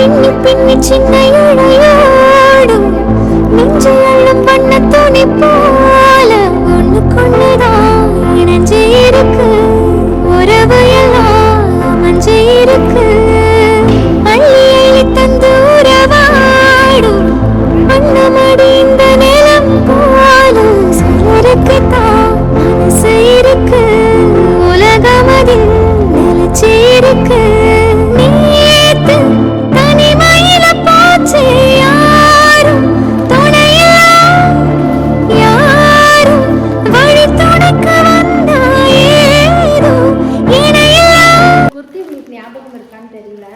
பின்னி பின்னி சின்ன இழையோடும் நெஞ்சில் அள்ளும் வண்ண துணி போல ஒண்ணுக்கொண்ணுதான் இணைஞ்சு இருக்கு உறவு எல்லாம் மஞ்சு இருக்கு அள்ளி அள்ளி தந்து உறவாடும் வண்ணமடி இந்த நிலம் போலும் சிலருக்கு தான் மனசு இருக்கு உலகம் அதில் நிலைச்சு இருக்கு நேத்து தனிமையில போச்சு யாரும் துணையில்ல யாரும் வழி துணைக்க வந்தா ஏதோ இணையில்ல. குர்த்தி உங்களுக்கு ஞாபகம் இருக்கான்னு தெரியல.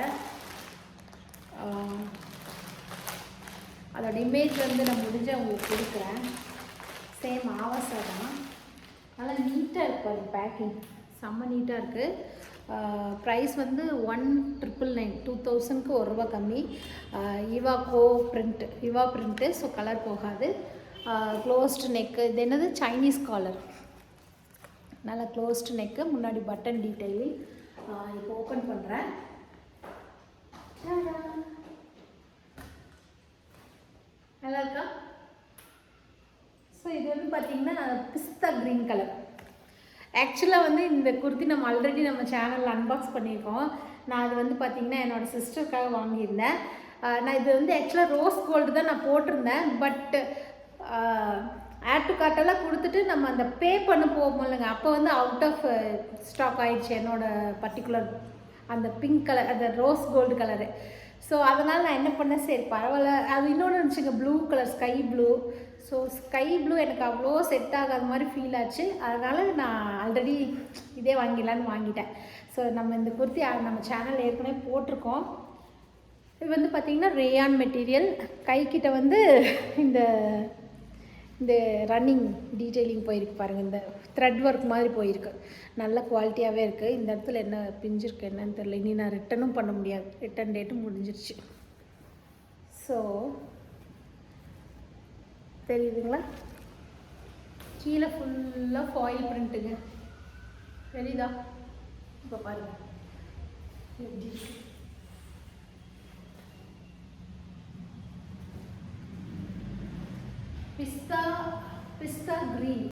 அதோட இமேஜ் வந்து நான் முடிஞ்ச உங்களுக்கு கொடுக்குறேன். சேம் ஆவாசா தான். நல்லா நீட்டாக இருக்கு அது பேக்கிங் செம்ம நீட்டாக இருக்குது. ப்ரைஸ் வந்து 1999 2000க்கு ₹1 கம்மி. இவா பிரிண்ட்டு ஸோ கலர் போகாது. க்ளோஸ்டு நெக்கு, இது என்னது சைனீஸ் காலர், நல்லா க்ளோஸ்டு நெக்கு, முன்னாடி பட்டன் டீட்டெயிலிங். இப்போ ஓப்பன் பண்ணுறேன். நல்லா இருக்கா? ஸோ இது வந்து பார்த்திங்கன்னா பிஸ்தா க்ரீன் கலர். ஆக்சுவலாக வந்து இந்த குர்த்தி நம்ம ஆல்ரெடி நம்ம சேனலில் அன்பாக்ஸ் பண்ணியிருக்கோம். நான் அது வந்து பார்த்திங்கன்னா என்னோடய சிஸ்டருக்காக வாங்கியிருந்தேன். நான் இது வந்து ஆக்சுவலாக ரோஸ் கோல்டு தான் நான் போட்டிருந்தேன். பட் ஆட் டு கார்ட்டெல்லாம் கொடுத்துட்டு நம்ம அந்த பே பண்ண போகும்போதுங்க அப்போ வந்து அவுட் ஆஃப் ஸ்டாக் ஆகிடுச்சு என்னோடய பர்டிகுலர் அந்த பிங்க் கலர், அந்த ரோஸ் கோல்டு கலரு. ஸோ அதனால் நான் என்ன பண்ணேன், சரி பரவாயில்ல. அது இன்னொன்று இருந்துச்சுங்க, blue colour, sky blue. So sky blue எனக்கு அவ்வளோ செட் ஆகாத மாதிரி ஃபீல் ஆச்சு. அதனால் நான் ஆல்ரெடி இதே வாங்கிடலான்னு வாங்கிட்டேன். ஸோ நம்ம இந்த குர்த்தி நம்ம சேனல் ஏற்கனவே போட்டிருக்கோம். இது வந்து பார்த்திங்கன்னா ரேயான் மெட்டீரியல். கைக்கிட்ட வந்து இந்த இந்த ரன்னிங் டீட்டெயிலிங் போயிருக்கு பாருங்கள், இந்த த்ரெட் ஒர்க் மாதிரி போயிருக்கு. நல்ல குவாலிட்டியாகவே இருக்குது. இந்த இடத்துல என்ன பிஞ்சிருக்கு என்னன்னு தெரியல. இனி நான் ரிட்டனும் பண்ண முடியாது, ரிட்டன் டேட்டும் முடிஞ்சிருச்சு. ஸோ தெரியுதுங்களா, கீழே ஃபுல்லாக ஃபாயில் பிரிண்ட்டுங்க, தெரியுதா? இப்போ பாருங்கள் எப்படி பிஸ்தா கிரீன்.